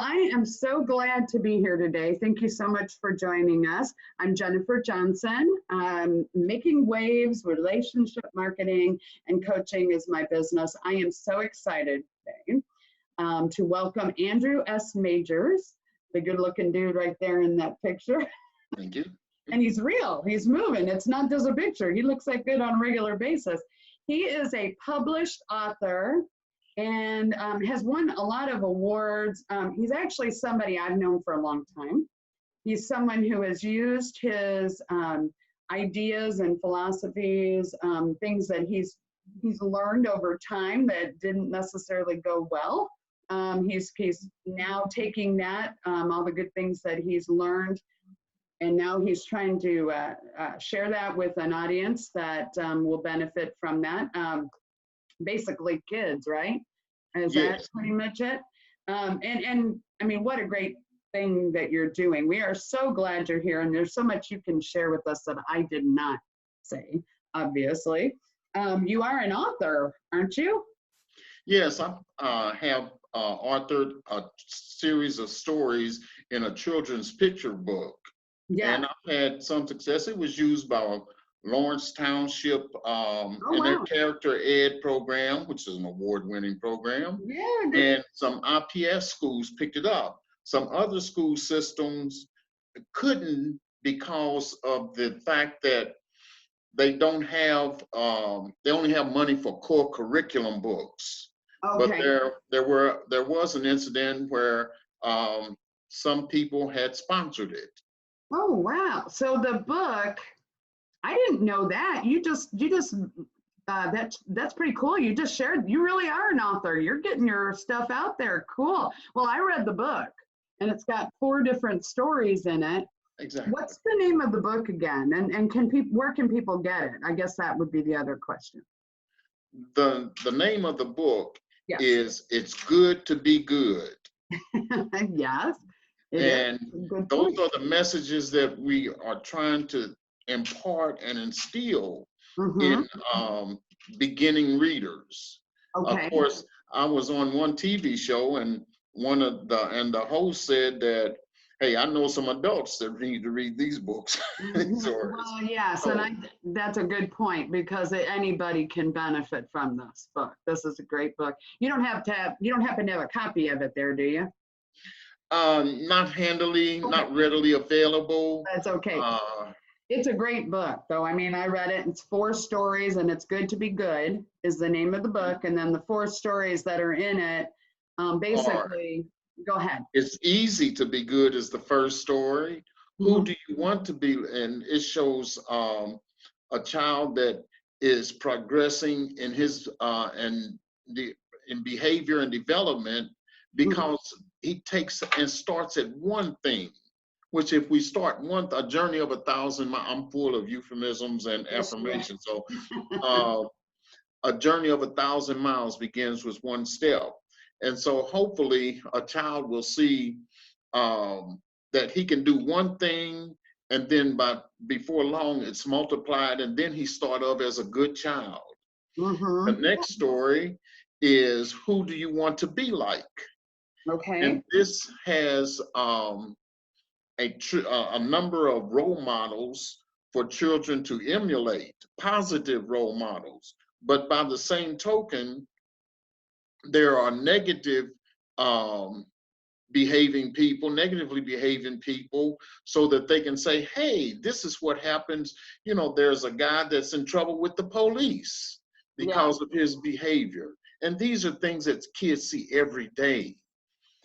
I am so glad to be here today. Thank you so much for joining us. I'm Jennifer Johnson. Making waves, relationship marketing, and coaching is my business. I am so excited today to welcome Andrew S. Majors, the good looking dude right there in that picture. Thank you. And he's real, he's moving. It's not just a picture. He looks like good on a regular basis. He is a published author and has won a lot of awards. He's actually somebody I've known for a long time. He's someone who has used his ideas and philosophies, things that he's learned over time that didn't necessarily go well. He's now taking that, all the good things that he's learned, and now he's trying to share that with an audience that will benefit from that. Basically kids, right? Is that pretty much it? And I mean, what a great thing that you're doing. We are so glad you're here, and there's so much you can share with us that I did not say, obviously. You are an author, aren't you? Yes, I have authored a series of stories in a children's picture book. Yeah. And I've had some success. It was used by Lawrence Township in their Wow. Character Ed program, which is an award-winning program. Yeah. And some IPS schools picked it up. Some other school systems couldn't because of the fact that they don't have they only have money for core curriculum books. But Okay. there was an incident where some people had sponsored it. Oh, wow. So the book, I didn't know that. You just that's pretty cool. You just shared, you really are an author. You're getting your stuff out there. Cool. Well, I read the book and it's got 4 different stories in it. Exactly. What's the name of the book again? And can people, where can people get it? I guess that would be the other question. The name of the book Yes. is It's Good to Be Good. Yes. And those are the messages that we are trying to impart and instill in beginning readers. Okay. Of course, I was on one TV show and the host said that, hey, I know some adults that need to read these books. Well, yes, and that's a good point because anybody can benefit from this book. This is a great book. You don't happen to have a copy of it there, do you? Not handily, not readily available. That's okay. It's a great book, though. I mean, I read it. It's 4 stories, and It's Good to Be Good is the name of the book. And then the 4 stories that are in it, basically, go ahead. It's Easy to Be Good is the first story. Who do you want to be? And it shows a child that is progressing in his in behavior and development because he takes and starts at one thing. Which if we start a journey of 1,000 miles, I'm full of euphemisms and affirmations. So a journey of 1,000 miles begins with one step. And so hopefully a child will see that he can do one thing and then before long it's multiplied and then he start off as a good child. The next story is Who Do You Want to Be Like? Okay. And this has a number of role models for children to emulate, positive role models. But by the same token, there are negatively behaving people so that they can say, hey, this is what happens. You know, there's a guy that's in trouble with the police because of his behavior. And these are things that kids see every day.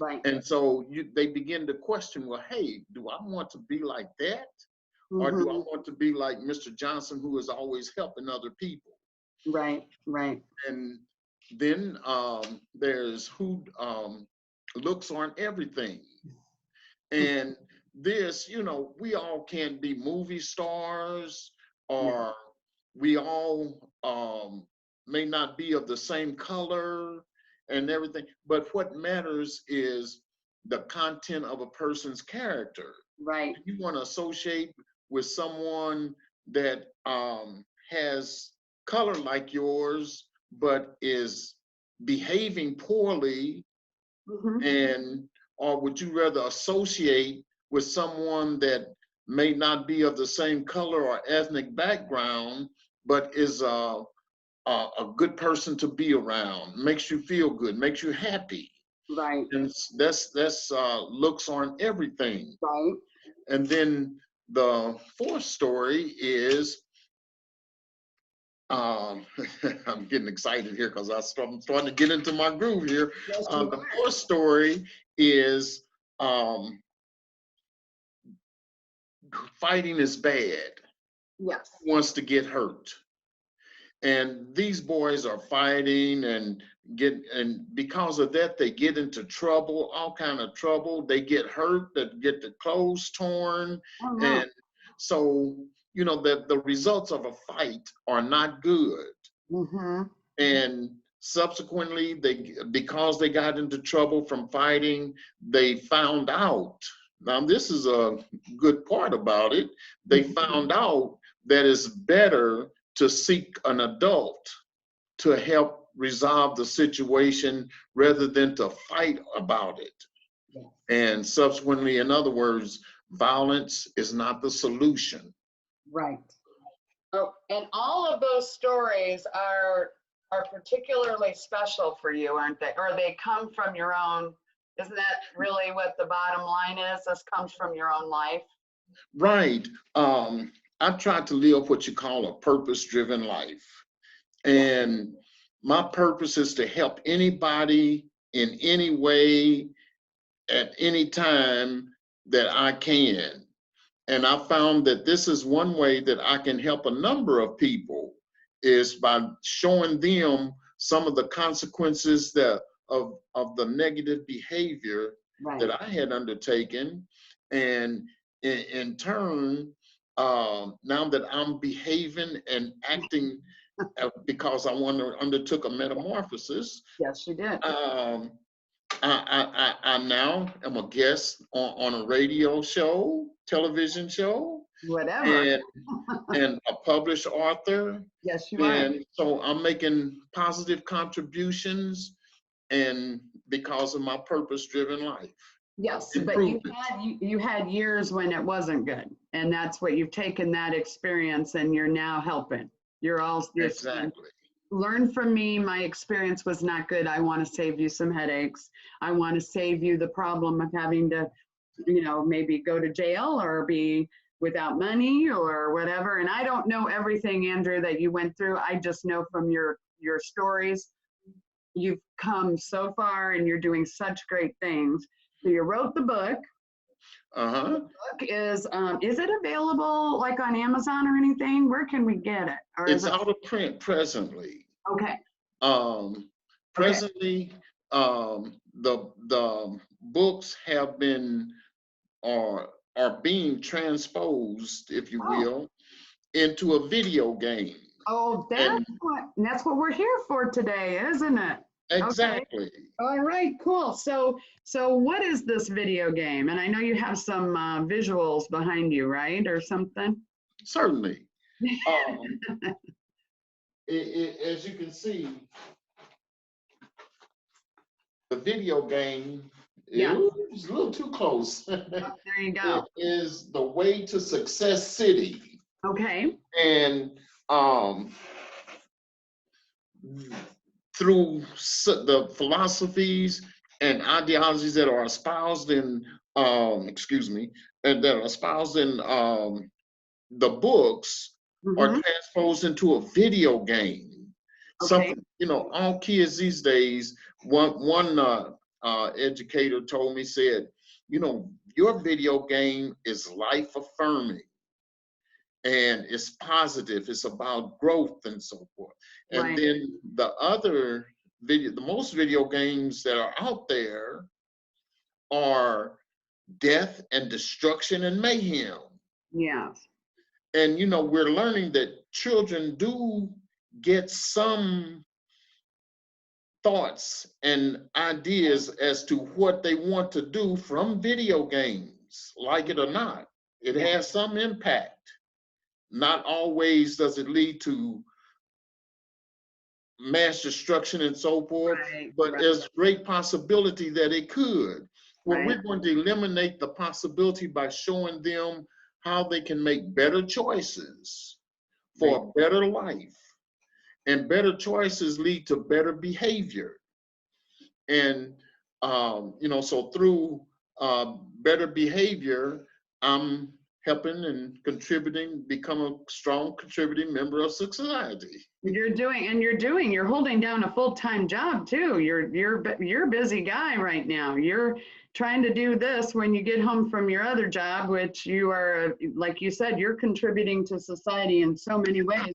Right. And so they begin to question, well, hey, do I want to be like that? Or do I want to be like Mr. Johnson, who is always helping other people? Right, right. And then there's Who Looks Aren't Everything. And this, you know, we all can't be movie stars or we all may not be of the same color and everything, but what matters is the content of a person's character. Right. You want to associate with someone that has color like yours, but is behaving poorly and or would you rather associate with someone that may not be of the same color or ethnic background, but is a good person to be around, makes you feel good, makes you happy? Right. And that's looks on everything. Right. And then the fourth story is, um, I'm getting excited here because I'm starting to get into my groove here. Yes, you The are. fourth story is, um, fighting is bad. Yes. Who wants to get hurt? And these boys are fighting and because of that they get into trouble, all kind of trouble. They get hurt, that get the clothes torn. Oh, no. And so, you know, the results of a fight are not good. Mm-hmm. And subsequently, because they got into trouble from fighting, they found out. Now, this is a good part about it. They found out that it's better to seek an adult to help resolve the situation rather than to fight about it. Yes. And subsequently, in other words, violence is not the solution. Right. Oh, and all of those stories are particularly special for you, aren't they? Or they come from your own, isn't that really what the bottom line is? This comes from your own life? Right. I try to live what you call a purpose-driven life. And my purpose is to help anybody in any way at any time that I can. And I found that this is one way that I can help a number of people, is by showing them some of the consequences of the negative behavior Right. that I had undertaken. And in turn, now that I'm behaving and acting because undertook a metamorphosis, Yes, you did. I now am a guest on a radio show, television show, Whatever. and a published author. Yes, you are. And so I'm making positive contributions, and because of my purpose-driven life. Yes, but you had years when it wasn't good, and that's what you've taken that experience, and you're now helping. You're saying, Exactly. learn from me. My experience was not good. I want to save you some headaches. I want to save you the problem of having to, you know, maybe go to jail or be without money or whatever. And I don't know everything, Andrew, that you went through. I just know from your stories, you've come so far and you're doing such great things. So you wrote the book. Uh-huh. The book is it available like on Amazon or anything? Where can we get it? Or It's is it out of print presently. okay? Presently, the books have been are being transposed, if you will, into a video game. Oh, that's what we're here for today, isn't it? Exactly. Okay. All right, cool. So what is this video game? And I know you have some visuals behind you, right, or something? Certainly. As you can see, the video game is a little too close. Oh, there you go. It is The Way to Success City. Okay. And through the philosophies and ideologies that are espoused in, and that are espoused in the books, are transposed into a video game. Something, you know, all kids these days, one educator told me, said, you know, your video game is life affirming and it's positive, it's about growth and so forth. And then the most video games that are out there are death and destruction and mayhem. Yes. And, you know, we're learning that children do get some thoughts and ideas as to what they want to do from video games, like it or not. It has some impact. Not always does it lead to mass destruction and so forth, but there's great possibility that it could. Well, Right. we're going to eliminate the possibility by showing them how they can make better choices for a better life. And better choices lead to better behavior. And, so through better behavior, I'm helping and contributing, become a strong contributing member of society. You're holding down a full-time job too. You're a busy guy right now. You're trying to do this when you get home from your other job, which you are, like you said, you're contributing to society in so many ways.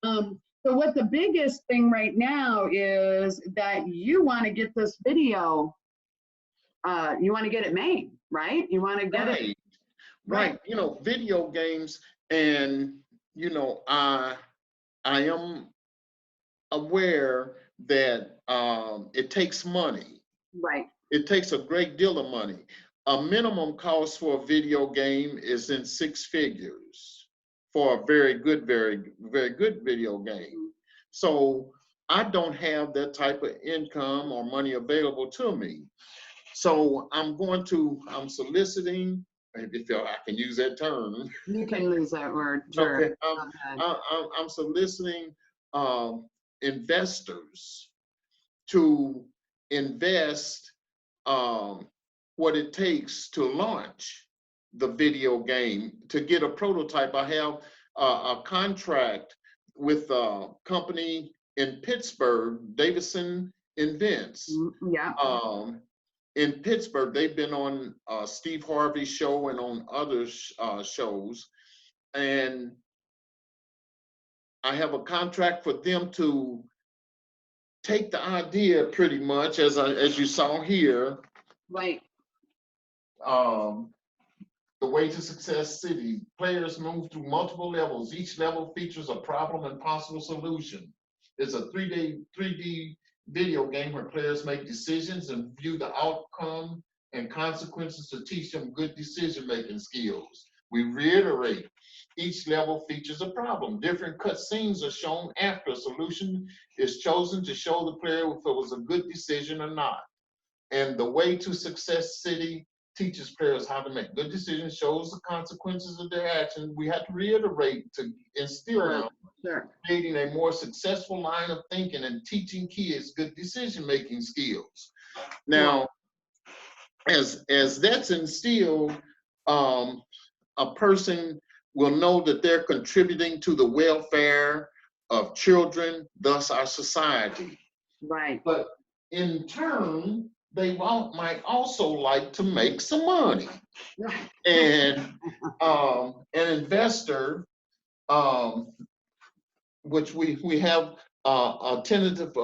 So what the biggest thing right now is that you want to get this video, you want to get it made, right? You want to get it. Right. Video games, and, I am aware that it takes money. Right. It takes a great deal of money. A minimum cost for a video game is in 6 figures for a very good video game. So I don't have that type of income or money available to me. So I'm soliciting, if I can use that term. You can use that word, sure. Okay. I'm soliciting investors to invest what it takes to launch the video game, to get a prototype. I have a contract with a company in Pittsburgh, Davison Invents. Yeah. In Pittsburgh, they've been on Steve Harvey's show and on other shows. And I have a contract for them to take the idea, pretty much, as you saw here. Right. The Way to Success City. Players move through multiple levels. Each level features a problem and possible solution. It's a 3D video game where players make decisions and view the outcome and consequences to teach them good decision-making skills. We reiterate, each level features a problem. Different cut scenes are shown after a solution is chosen to show the player if it was a good decision or not. And The Way to Success City teaches players how to make good decisions, shows the consequences of their actions. We have to reiterate to instill them, creating a more successful line of thinking and teaching kids good decision-making skills. Now, as that's instilled, a person will know that they're contributing to the welfare of children, thus our society. Right. But in turn, they might also like to make some money. And an investor, which we have a tentative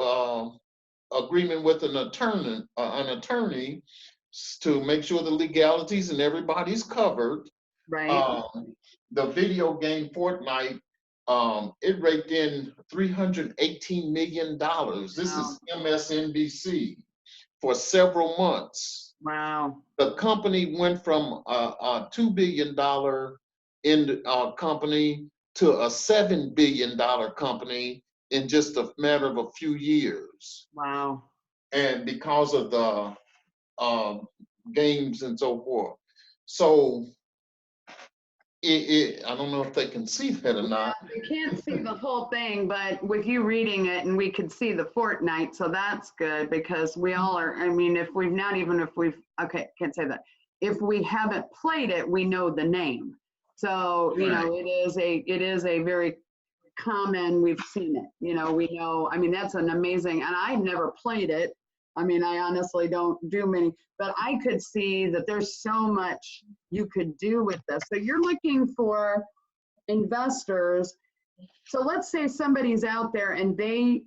agreement with an attorney to make sure the legalities and everybody's covered. Right. The video game Fortnite, it raked in $318 million. This is MSNBC, for several months. Wow. The company went from a $2 billion company to a $7 billion company in just a matter of a few years. Wow. And because of the games and so forth. So I don't know if they can see that or not. They can't see the whole thing, but with you reading it, and we could see the Fortnite, so that's good, because we all are, I mean, okay, can't say that. If we haven't played it, we know the name. So, it is a very common, we've seen it, we know, I mean, that's an amazing, and I've never played it. I mean, I honestly don't do many, but I could see that there's so much you could do with this. So you're looking for investors. So let's say somebody's out there and they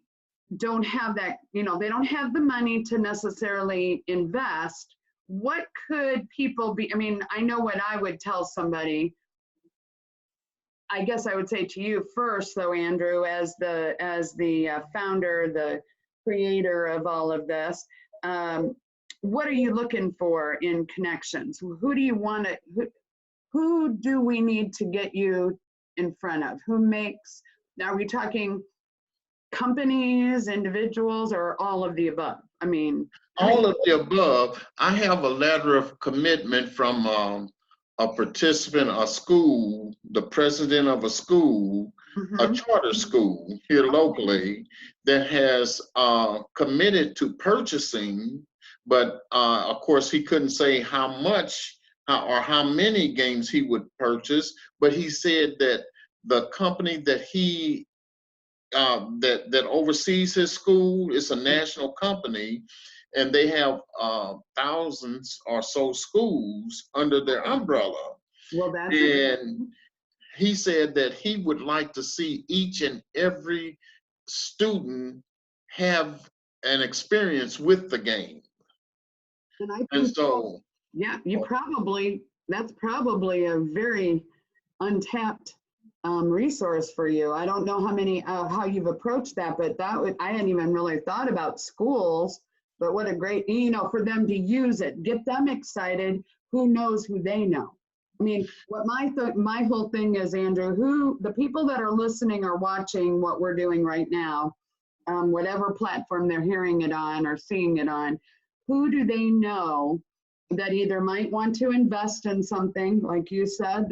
don't have that, they don't have the money to necessarily invest. What could people be? I mean, I know what I would tell somebody. I guess I would say to you first, though, Andrew, as the founder, the creator of all of this, what are you looking for in connections? Who do you want to, who do we need to get you in front of? Are we talking companies, individuals, or all of the above? I mean, All of the above. I have a letter of commitment from a participant, a school, the president of a school, a mhm. charter school here locally that has committed to purchasing, but of course he couldn't say how much or how many games he would purchase, but he said that the company that he that oversees his school is a national company, and they have thousands or so schools under their umbrella. Well, that's And he said that he would like to see each and every student have an experience with the game. and I And think, so, yeah, that's probably a very untapped resource for you. I don't know how you've approached that, but I hadn't even really thought about schools, but what a great, for them to use it, get them excited. Who knows who they know? I mean, what my whole thing is, Andrew, the people that are listening or watching what we're doing right now, whatever platform they're hearing it on or seeing it on, who do they know that either might want to invest in something, like you said,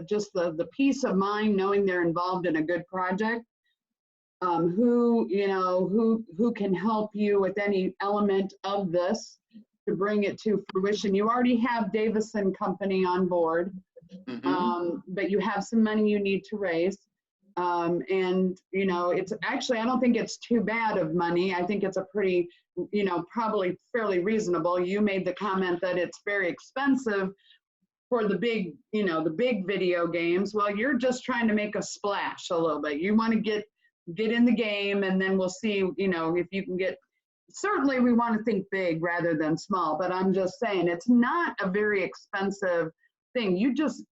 just the peace of mind knowing they're involved in a good project, who can help you with any element of this to bring it to fruition. You already have Davison Company on board, but you have some money you need to raise. It's actually, I don't think it's too bad of money. I think it's a pretty, probably fairly reasonable. You made the comment that it's very expensive for the big, the big video games. Well, you're just trying to make a splash a little bit. You want to get in the game, and then we'll see, if you can get, certainly we want to think big rather than small, but I'm just saying it's not a very expensive thing. You just,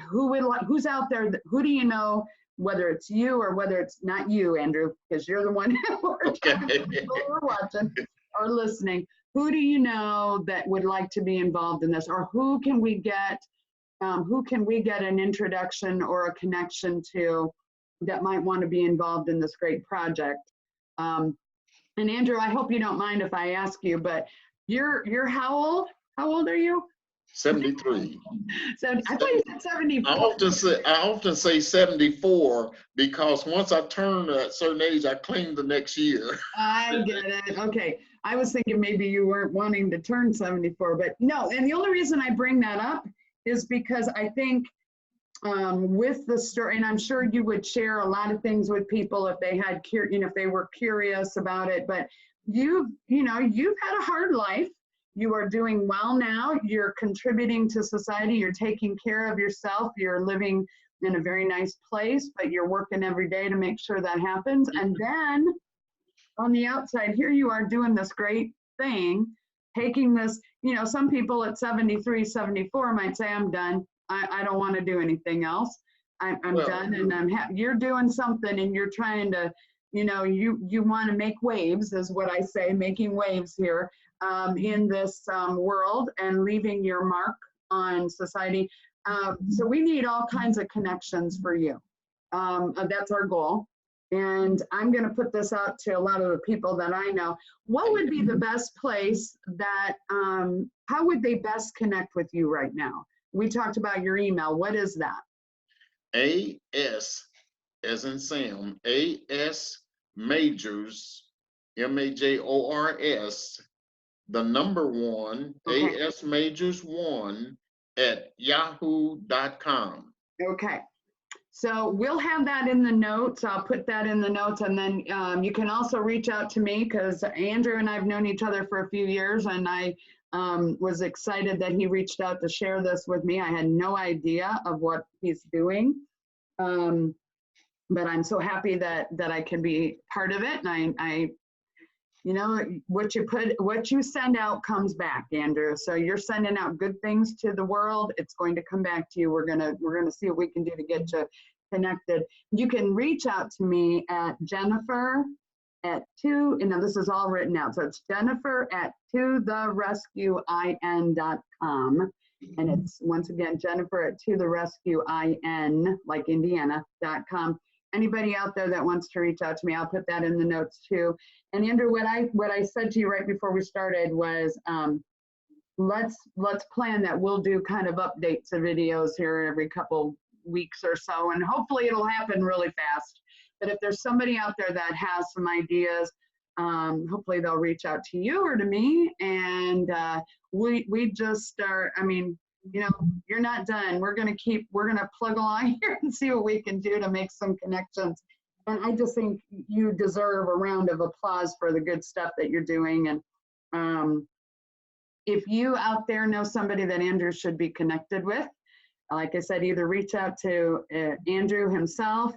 who's out there, who do you know, whether it's you or whether it's not you, Andrew, because you're the one who are watching or listening. Who do you know that would like to be involved in this, or who can we get an introduction or a connection to that might want to be involved in this great project? And Andrew, I hope you don't mind if I ask you, but you're how old? How old are you? 73. So I thought you said 74. I often say 74 because once I turn a certain age, I claim the next year. I get it. Okay. I was thinking maybe you weren't wanting to turn 74, but no. And the only reason I bring that up is because I think with the story, and I'm sure you would share a lot of things with people if they had, if they were curious about it, but you've had a hard life. You are doing well now. You're contributing to society. You're taking care of yourself. You're living in a very nice place, but you're working every day to make sure that happens. And then on the outside, here you are doing this great thing, taking this, some people at 73, 74 might say, I'm done. I don't want to do anything else. I'm done. And you're doing something, and you're trying to, you want to make waves, is what I say, making waves here. In this world and leaving your mark on society. So we need all kinds of connections for you. That's our goal. And I'm going to put this out to a lot of the people that I know. What would be the best place that, how would they best connect with you right now? We talked about your email. What is that? AS, as in Sam, AS Majors, MAJORS, the number 1, okay. AS Majors 1 at yahoo.com. Okay. So we'll have that in the notes. I'll put that in the notes, and then you can also reach out to me, because Andrew and I have known each other for a few years, and I was excited that he reached out to share this with me. I had no idea of what he's doing, but I'm so happy that I can be part of it, and I what you send out comes back, Andrew. So you're sending out good things to the world. It's going to come back to you. We're gonna see what we can do to get you connected. You can reach out to me at Jennifer at this is all written out. So it's Jennifer at totherescuein.com. And it's once again, Jennifer at totherescuein, like Indiana.com. anybody out there that wants to reach out to me, I'll put that in the notes too. And Andrew, what I said to you right before we started was, let's plan that we'll do kind of updates of videos here every couple weeks or so, and hopefully it'll happen really fast. But if there's somebody out there that has some ideas, hopefully they'll reach out to you or to me, and we just start. I mean, you know, you're not done. We're gonna plug along here and see what we can do to make some connections. And I just think you deserve a round of applause for the good stuff that you're doing. And if you out there know somebody that Andrew should be connected with, like I said, either reach out to Andrew himself.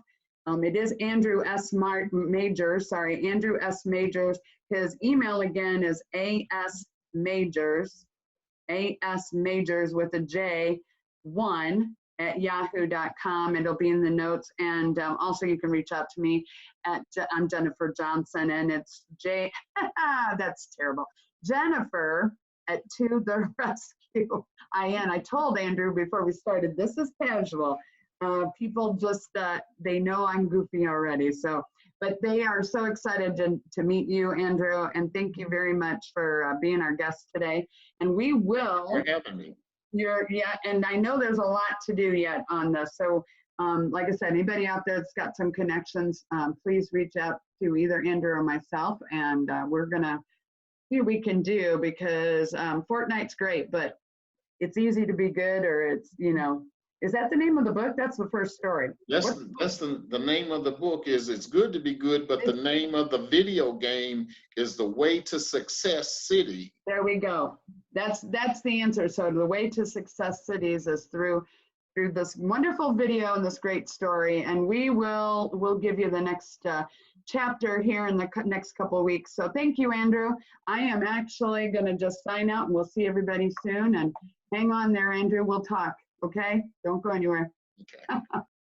It is Andrew S. Majors, sorry, Andrew S. Majors. His email again is asmajors, asmajors with a J, 1@yahoo.com. It'll be in the notes. And also you can reach out to me at, I'm Jennifer Johnson, and it's that's terrible. Jennifer at To The Rescue IN. I told Andrew before we started, this is casual. People just, they know I'm goofy already. So, but they are so excited to meet you, Andrew, and thank you very much for being our guest today. And we will. For having me. Yeah, and I know there's a lot to do yet on this. So, like I said, anybody out there that's got some connections, please reach out to either Andrew or myself, and we're gonna see what we can do, because Fortnite's great, but it's easy to be good, or it's, you know, is that the name of the book? That's the first story. That's the name of the book is It's Good to Be Good, but the name of the video game is The Way to Success City. There we go. That's the answer. So the way to success cities is through this wonderful video and this great story. And we'll give you the next chapter here in the next couple of weeks. So thank you, Andrew. I am actually going to just sign out, and we'll see everybody soon. And hang on there, Andrew. We'll talk. Okay? Don't go anywhere. Okay.